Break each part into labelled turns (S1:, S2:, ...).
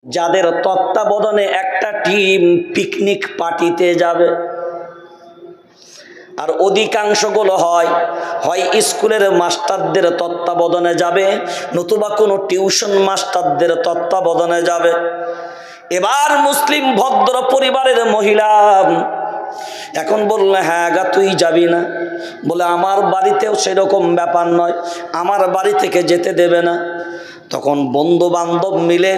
S1: যাদের তত্ত্বাবধানে একটা টিম পিকনিক পার্টিতে যাবে, আর অধিকাংশগুলো হয় স্কুলের মাস্টারদের তত্ত্বাবধানে যাবে, নতুবা কোনো টিউশন মাস্টারদের তত্ত্বাবধানে যাবে। এবার মুসলিম ভদ্র পরিবারের মহিলা এখন বললে, হ্যাঁ গা তুই যাবি না? বলে আমার বাড়িতেও সেরকম ব্যাপার নয়, আমার বাড়ি থেকে যেতে দেবে না। তখন বন্ধু বান্ধব মিলে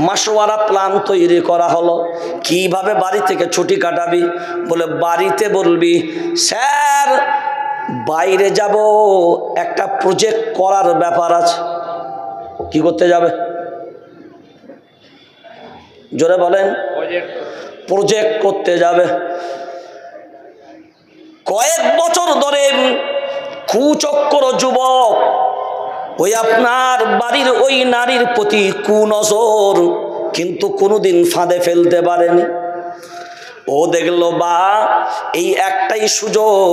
S1: মাসোয়ারা প্ল্যান তৈরি করা হলো, কিভাবে বাড়ি থেকে ছুটি কাটাবি। বলে বাড়িতে বলবি, স্যার বাইরে যাব, একটা প্রজেক্ট করার ব্যাপার আছে। কি করতে যাবে? জোরে বলেন। প্রজেক্ট করতে যাবে। কয়েক বছর ধরে কুচক্র যুবক ওই আপনার বাড়ির ওই নারীর প্রতি কুনজর, কিন্তু কোনোদিন ফাঁদে ফেলতে পারেনি। ও দেখলো বা এই একটাই সুযোগ,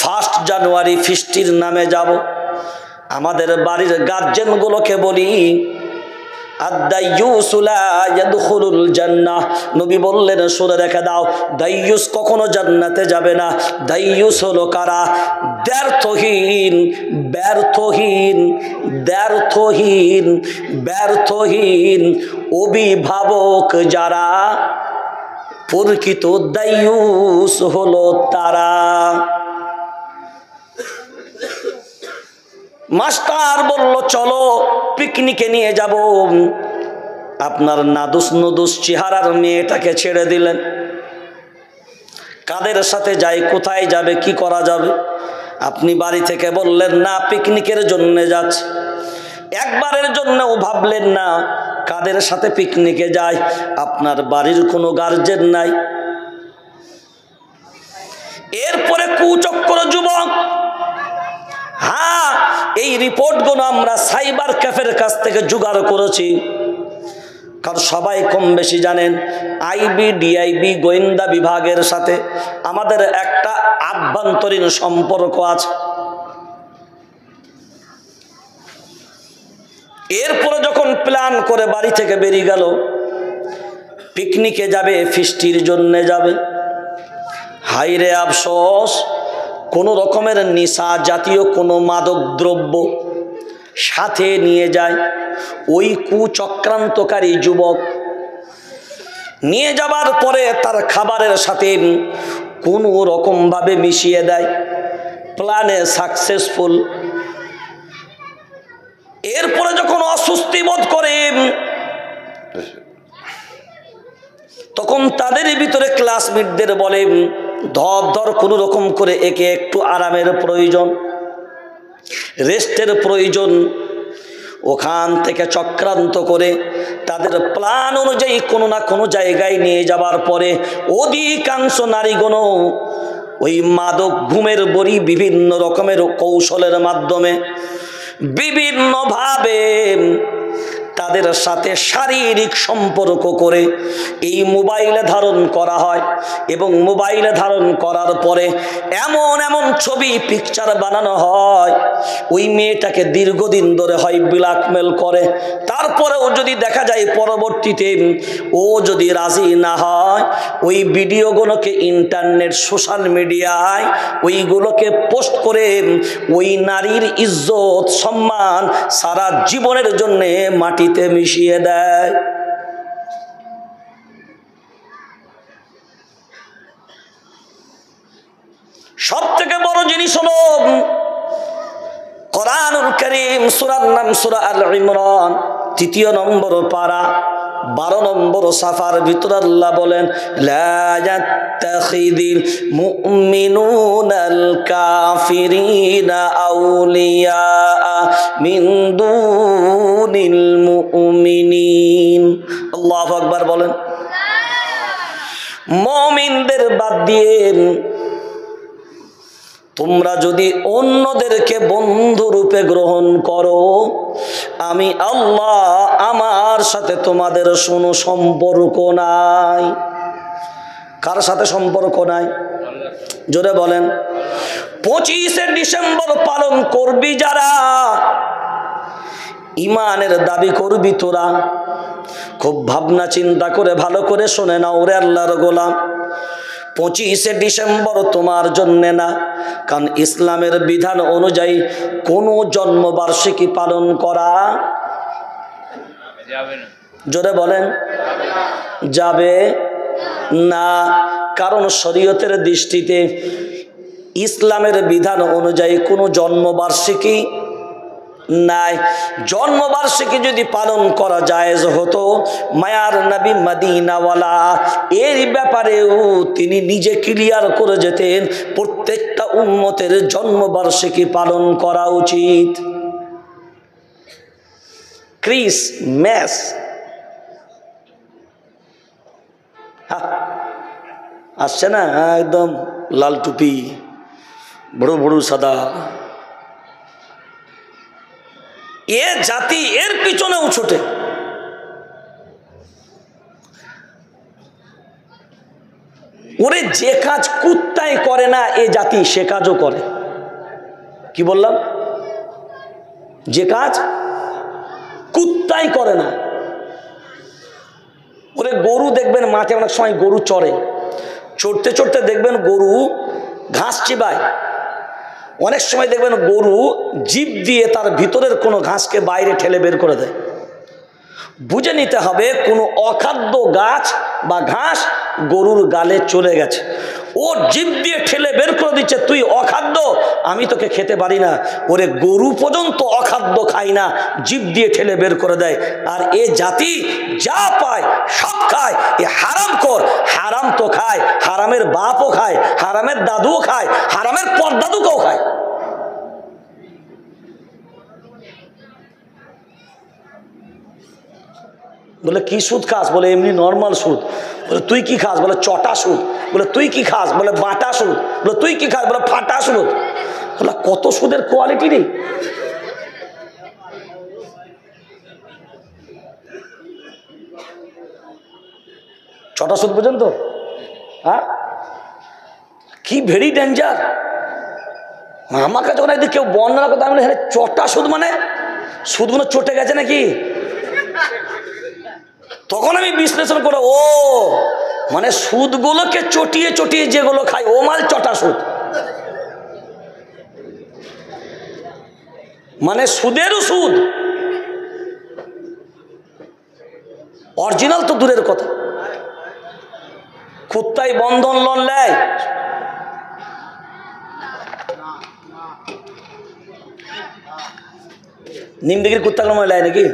S1: 1 জানুয়ারি ফিস্টির নামে যাব। আমাদের বাড়ির গার্জেনগুলোকে বলি, নবী বললেন শুনে রেখে দাও, দাইয়ুস কখনো জান্নাতে যাবে না। দাইয়ুস হলো কারা? ব্যর্থহীন ব্যর্থহীন ব্যর্থহীন ব্যর্থহীন অভিভাবক যারা, প্রকৃত দাইয়ুস হলো তারা। মাস্টার বলল চলো পিকনিকে নিয়ে যাব। আপনার নাদুস নুদুস চেহারার মেয়েটাকে ছেড়ে দিলেন। কাদের সাথে যাই, কোথায় যাবে, কি করা যাবে? আপনি বাড়ি থেকে বললেন না পিকনিকের জন্য যাচ্ছে, একবারের জন্যও ভাবলেন না কাদের সাথে পিকনিকে যায়। আপনার বাড়ির কোনো গার্জেন নাই। এরপরে কুচক্র যুবক, হ্যাঁ এই রিপোর্টগুলো আমরা সাইবার ক্যাফের কাছ থেকে জোগাড় করেছি। কারণ সবাই কম বেশি জানেন আইবি ডিআইবি গোয়েন্দা বিভাগের সাথে আমাদের একটা আভ্যন্তরীণ সম্পর্ক আছে। এরপরে যখন প্ল্যান করে বাড়ি থেকে বেরিয়ে গেল, পিকনিকে যাবে, ফিস্টির জন্যে যাবে। হাইরে আফসোস, কোনো রকমের নেশা জাতীয় কোনো মাদক দ্রব্য সাথে নিয়ে যায় ওই কুচক্রান্তকারী যুবক। নিয়ে যাবার পরে তার খাবারের সাথে কোনো রকমভাবে মিশিয়ে দেয়। প্ল্যানে সাকসেসফুল। এরপরে যখন অস্বস্তি বোধ করে, তখন তাদের ভিতরে ক্লাসমেটদের বলে, ধর ধর কোনো রকম করে একে একটু আরামের প্রয়োজন, রেস্টের প্রয়োজন। ওখান থেকে চক্রান্ত করে তাদের প্ল্যান অনুযায়ী কোনো না কোনো জায়গায় নিয়ে যাবার পরে অধিকাংশ নারীগণ ওই মাদক ঘুমের বড়ি বিভিন্ন রকমের কৌশলের মাধ্যমে বিভিন্নভাবে তাদের সাথে শারীরিক সম্পর্ক করে এই মোবাইলে ধারণ করা হয়। এবং মোবাইলে ধারণ করার পরে এমন এমন ছবি পিকচার বানানো হয়, ওই মেয়েটাকে দীর্ঘদিন ধরে হয় ব্ল্যাকমেল করে। তারপরেও যদি দেখা যায় পরবর্তীতে ও যদি রাজি না হয়, ওই ভিডিওগুলোকে ইন্টারনেট সোশ্যাল মিডিয়ায় ওইগুলোকে পোস্ট করে ওই নারীর ইজ্জত সম্মান সারা জীবনের জন্যে মাটিতে মিশিয়ে দেয়। সব থেকে বড় জিনিস হলো কোরআনুল কারীম, সূরার নাম সূরা আল ইমরান, ৩য় নম্বর পারা 12 নম্বর সাফার ভিতরে আল্লাহ বলেন, লা ইয়াত্তাখিদিল মুমিনুনাল কাফিরিনা আউলিয়া মিন দুনিল মুমিনিন। আল্লাহু আকবার বলেন। মুমিনদের বাদ দিয়ে তোমরা যদি অন্যদেরকে বন্ধু রূপে গ্রহণ করো, আমি আল্লাহ আমার সাথে তোমাদের কোনো সম্পর্ক নাই। কার সাথে সম্পর্ক নাই? জোরে বলেন। 25শে ডিসেম্বর পালন করবি যারা, ইমানের দাবি করবি তোরা, খুব ভাবনা চিন্তা করে ভালো করে শুনে নাও রে আল্লাহর গোলাম, 25শে ডিসেম্বর তোমার জন্যে না, কারণ ইসলামের বিধান অনুযায়ী কোনো জন্মবার্ষিকী পালন করা যাবে না। জোরে বলেন যাবে না, কারণ শরীয়তের দৃষ্টিতে ইসলামের বিধান অনুযায়ী কোনো জন্মবার্ষিকী নাই। জন্মবার্ষিকী যদি পালন করা জায়েজ হতো, মায়ার নবী মদিনাওয়ালা এর ব্যাপারেও তিনি নিজে ক্লিয়ার করে যেতেন প্রত্যেকটা উম্মতের জন্মবার্ষিকী পালন করা উচিত। ক্রিসমাস আসছে না, একদম লাল টুপি, বড় বড় সাদা, এ জাতি এর পিছনেও ছোটে। ওরে যে কাজ কুত্তায় করে না এ জাতি সে কাজও করে। কি বললাম? যে কাজ কুত্তাই করে না। ওরে গরু দেখবেন মাঠে অনেক সময় গরু চড়ে, চড়তে চড়তে দেখবেন গরু ঘাস চিবায়, অনেক সময় দেখবেন গরু জিভ দিয়ে তার ভিতরের কোনো ঘাসকে বাইরে ঠেলে বের করে দেয়। বুঝে নিতে হবে কোনো অখাদ্য গাছ বা ঘাস গরুর গালে চলে গেছে, ও জিভ দিয়ে ঠেলে বের করে দিচ্ছে তুই অখাদ্য, আমি তোকে খেতে পারি না। ওরে গরু পর্যন্ত অখাদ্য খায় না, জিভ দিয়ে ঠেলে বের করে দেয়। আর এ জাতি যা পায় সব খায়। এ হারাম কর, হারাম তো খায়, হারামের বাপও খায়, হারামের দাদুও খায়, হারামের পরদাদুকেও খায়। বলে কি সুদ খাস? বলে এমনি নর্মাল সুদ। বলে তুই কি খাস? বলে চটা সুদ। বলে তুই কি খাস? বলে বাটা সুদ। বলে তুই কি খাস? বলে ফাটা সুদ। বলে কত সুদের কোয়ালিটি নেই। চটা সুদ পর্যন্ত, হ্যাঁ কি ভেরি ডেঞ্জার। আমাকে যখন একদিন কেউ বর্ণনা করতে, আমি বলি চটা সুদ মানে সুদগুলো চটে গেছে নাকি? তখন আমি বিশ্লেষণ করে, ও মানে সুদগুলোকে চটিয়ে চটিয়ে যেগুলো খায় ও মাল চটা সুদ, মানে সুদেরও সুদ। অরিজিনাল তো দূরের কথা, কুত্তাই বন্ধন লোন নেয়। নিমদিগির কুত্তাগুলো মনে নেয় নাকি?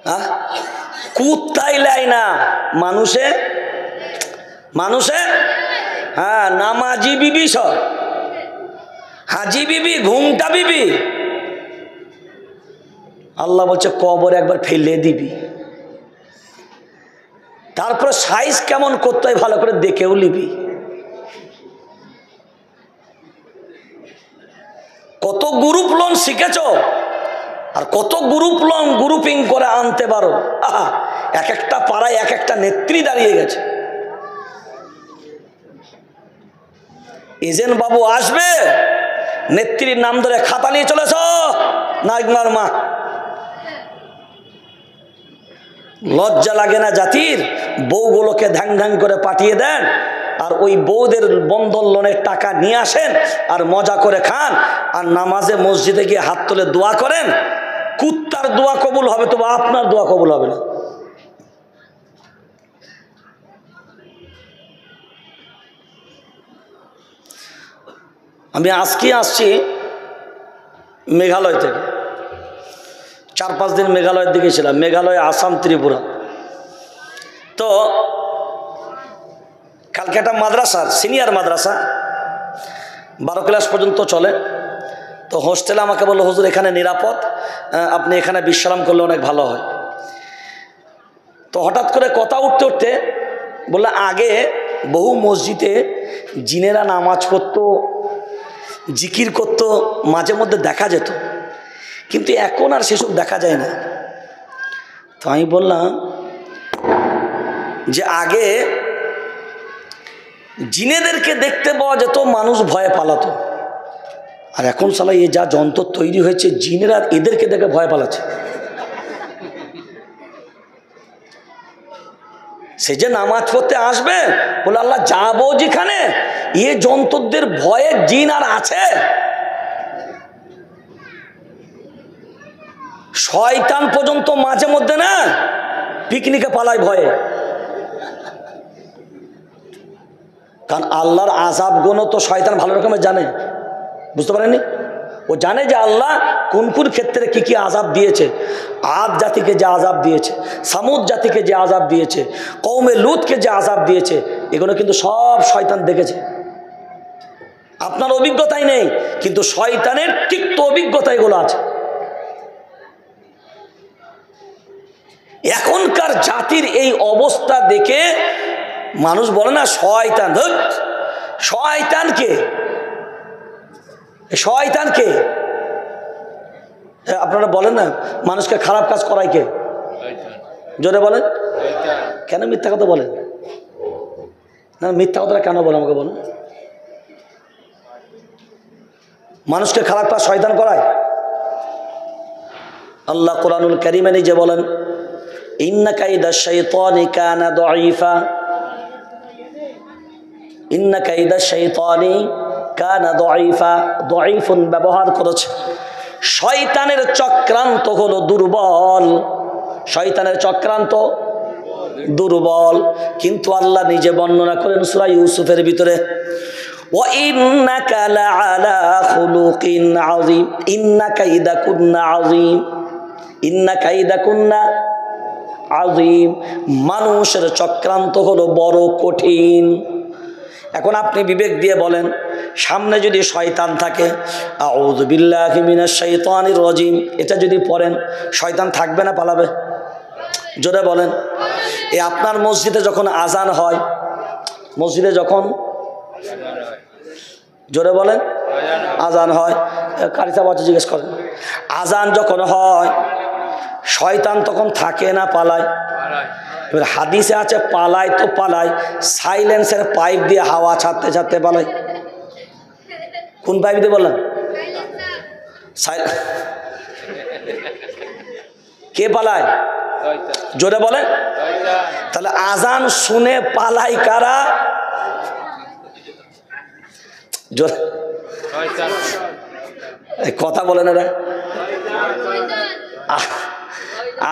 S1: হ্যাঁ কুত্তাই লাই না, মানুষে মানুষে হ্যাঁ নামাজি বিবি, সব হাজি বিবি, ঘুমটা বিবি। আল্লাহ বলছে কবর একবার ফেলে দিবি, তারপরে সাইজ কেমন করতে হয় ভালো করে দেখেও নিবি। কত গ্রুপ লোন শিখেছ আর কত গ্রুপ লোন গ্রুপিং করে আনতে পারো। আহা, এক একটা পাড়ায় এক একটা নেত্রী দাঁড়িয়ে গেছে। এজেন্ট বাবু আসবে, নেত্রীর নাম ধরে খাতা নিয়ে চলেছ নাইমার মা। লজ্জা লাগে না জাতির? বউগুলোকে ধ্যাং ধ্যাং করে পাঠিয়ে দেন, আর ওই বউদের বন্ধন লোনের টাকা নিয়ে আসেন আর মজা করে খান, আর নামাজে মসজিদে গিয়ে হাত তুলে দোয়া করেন। কুত্তার দোয়া কবুল হবে, তবে আপনার দোয়া কবুল হবে না। আমি আজকে আসছি মেঘালয় থেকে, 4-5 দিন মেঘালয়ের দিকে ছিলাম। মেঘালয়, আসাম, ত্রিপুরা। তো কালকে একটা মাদ্রাসার সিনিয়র মাদ্রাসা 12 ক্লাস পর্যন্ত চলে। তো হোস্টেলে আমাকে বললো, হুজুর এখানে নিরাপদ, আপনি এখানে বিশ্রাম করলে অনেক ভালো হয়। তো হঠাৎ করে কথা উঠতে উঠতে বললে, আগে বহু মসজিদে জিনেরা নামাজ পড়তো, জিকির করতো, মাঝে মধ্যে দেখা যেত, কিন্তু এখন আর সেসব দেখা যায় না। তো আমি বললাম যে আগে জিনেদেরকে দেখতে পাওয়া যেত, মানুষ ভয়ে পালাতো, আর এখন শালা এ যা যন্ত্র তৈরি হয়েছে জিনেরা এদেরকে দেখে ভয় পালাচ্ছে। সে যে নামাজ পড়তে আসবে, বলে আল্লাহ যাবো যেখানে, এ জন্তুদের ভয়ে জিন আর আছে? শয়তান পর্যন্ত মাঝে মধ্যে না পিকনিকে পালায় ভয়ে, কারণ আল্লাহর আযাব গুণ তো শয়তান ভালো রকমের জানে, বুঝতে পারেননি? ও জানে যে আল্লাহ কোন কোন ক্ষেত্রে কি কি আযাব দিয়েছে। আদ জাতিকে যে আযাব দিয়েছে, সামুদ জাতিকে যে আযাব দিয়েছে, কওমে লুতকে যে আযাব দিয়েছে, এগুলো কিন্তু সব শয়তান দেখেছে। আপনার অভিজ্ঞতাই নেই, কিন্তু শয়তানের তিক্ত অভিজ্ঞতা এগুলো আছে। এখনকার জাতির এই অবস্থা দেখে মানুষ বলে না শয়তান। শয়তানকে শয়তানকে আপনারা বলেন না মানুষকে খারাপ কাজ করায় কে? জোরে বলেন। কেন মিথ্যা কথা বলেন? না মিথ্যা কথাটা কেন বলেন আমাকে বলুন। মানুষকে খারাপ কাজ শয়তান করায়। আল্লাহ কোরআনুল কারীমে নিজে বলেন, ইন্না কাইদাশ শাইতানি কানা দাঈফা, ইন্না কাইদাশ শাইতানি কানা দাঈফা। দাঈফুন ব্যবহার করেছে। শয়তানের চক্রান্ত হলো দুর্বল, শয়তানের চক্রান্ত দুর্বল। কিন্তু আল্লাহ নিজে বর্ণনা করেন সূরা ইউসুফের ভিতরে, ওয়া ইন্নাকা লাআলা খুলুকিন আযীম, ইন্না কাইদাকুন্না আযীম, ইন্না কাইদাকুন্না আযীম। মানুষের চক্রান্ত হলো বড় কঠিন। এখন আপনি বিবেক দিয়ে বলেন, সামনে যদি শয়তান থাকে, আউযু বিল্লাহি মিনাশ শাইতানির রাজিম, এটা যদি পড়েন, শয়তান থাকবে না পালাবে? জোরে বলেন। আপনার মসজিদে যখন আজান হয়, মসজিদে যখন, জোরে বলেন, আজান হয়, কারিতা বাচ্চা জিজ্ঞেস করেন, আজান যখন হয় শয়তান তখন থাকে না পালায়? এবার হাদিসে আছে পালায় তো পালায়, সাইলেন্সের পাইপ দিয়ে হাওয়া ছাড়তে ছাড়তে পালায়। কোন পাইপ দিয়ে বললেন? কে পালায়? জোরে বলেন। তাহলে আজান শুনে পালায় কারা? জোরে কথা বলেন। এরা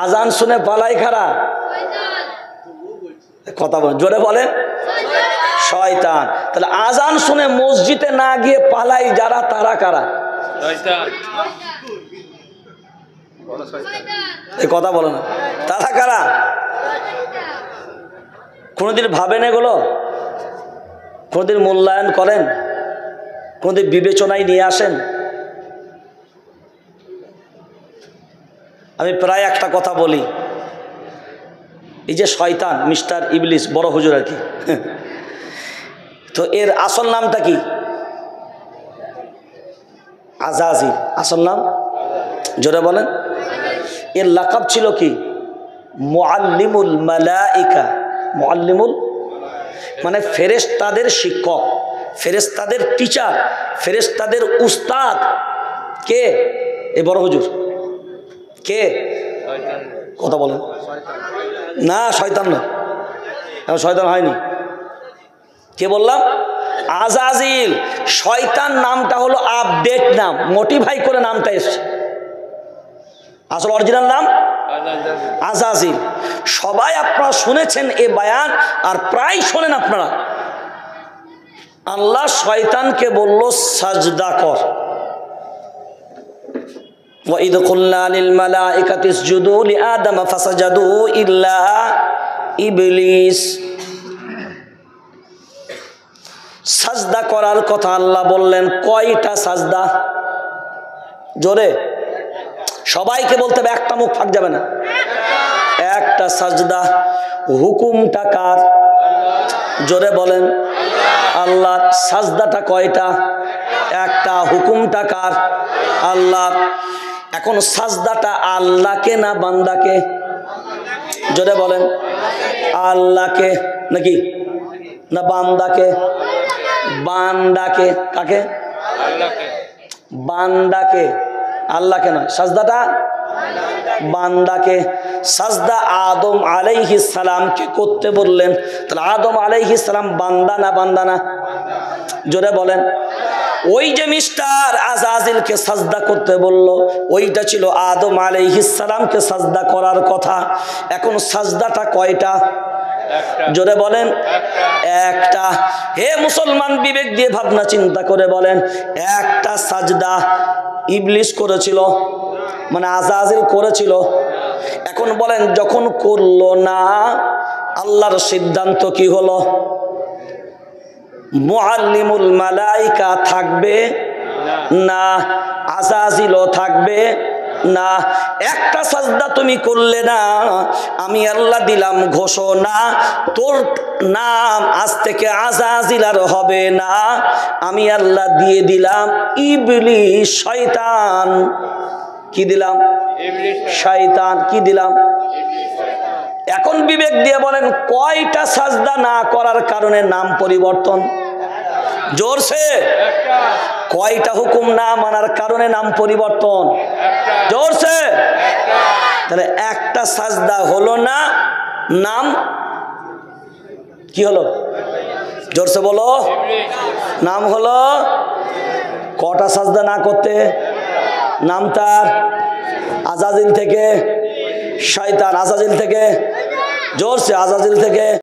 S1: আজান শুনে পালায় কারা? কথা বলেন, জোরে বলেন। শয়তান। তাহলে আজান শুনে মসজিদে না গিয়ে পালাই যারা, তারা কারা? এই কথা বলে না, তারা কারা? কোনদিন ভাবেন এগুলো? কোনদিন মূল্যায়ন করেন? কোনদিন বিবেচনায় নিয়ে আসেন? আমি প্রায় একটা কথা বলি, এই যে শয়তান মিস্টার ইবলিস, বড় হুজুর আর কি, তো এর আসল নামটা কি? আজাজিল। আসল নাম জোরে বলেন। এর লাকাব ছিল কি? মুআল্লিমুল মালাইকা। মুআল্লিমুল মানে ফেরেশতাদের শিক্ষক, ফেরেশতাদের টিচার, ফেরেশতাদের উস্তাদ। কে? এই বড় হুজুর। কে? কথা বলেন না। শয়তান না, এখন শয়তান হয়নি। কে বললাম? আজাজিল। শয়তান নামটা হলো আপডেট নাম, মডিফাই করে নামটা এসছে। আসল অরিজিনাল নাম আজাজিল। সবাই আপনারা শুনেছেন এ বায়ান, আর প্রায় শোনেন আপনারা। আল্লাহ শয়তানকে বলল সাজদা কর। وَإِذْ قُلْنَا لِلْمَلَائِكَةِ اسْجُدُوا لِآدَمَ فَسَجَدُوا إِلَّا إِبْلِيسَ। সাজদা করার কথা আল্লাহ বললেন। কয়টা সাজদা? জোরে সবাইকে বলতে হবে, একটা মুখ ফাঁক যাবে না। একটা সাজদা। হুকুমটা কার? জোরে বলেন। আল্লাহ। সাজদাটা কয়টা? একটা। হুকুমটা কার? আল্লাহ। এখন সাজদাটা আল্লাহকে না বান্দাকে? জোরে বলেন। আল্লাহকে নাকি না বান্দাকে? বান্দাকে। কাকে? বান্দাকে, আল্লাহকে নয়। সাজদাটা বান্দাকে। সাজদা আদম আলাইহিস সালামকে করতে বললেন, তাহলে আদম আলাইহিস সালাম বান্দা না বান্দা না? জোরে বলেন। ওই যে মিস্টার আজাজিলকে সাজদা করতে বলল, ওইটা ছিল আদম আলাইহিস সালামকে সাজদা করার কথা। এখন সাজদাটা কয়টা? জোরে বলেন, একটা। হে মুসলমান, বিবেক দিয়ে ভাবনা চিন্তা করে বলেন, একটা সাজদা ইবলিস করেছিল, মানে আজাজিল করেছিল। এখন বলেন, যখন করলো না, আল্লাহর সিদ্ধান্ত কি হলো? মুআল্লিমুল মালাইকা থাকবে না, আজাজিলও থাকবে না। একটা সাজদা তুমি করলে না, আমি আল্লাহ দিলাম ঘোষণা, তোর নাম আজ থেকে আজাজিল আর হবে না। আমি আল্লাহ দিয়ে দিলাম ইবলিস, শয়তান। কি দিলাম? শয়তান। কি দিলাম? এখন বিবেক দিয়ে বলেন, কয়টা সাজদা না করার কারণে নাম পরিবর্তন? জোরছে। কয়টা হুকুম না মানার কারণে নাম পরিবর্তন? জোরছে। তাহলে একটা সাজদা হলো না, নাম কি হলো? জোরছে বলো। নাম হলো। কটা সাজদা না করতে? নাম তার আজাজিল থেকে শয়তান, আজাজিল থেকে, জোরছে, আজাজিল থেকে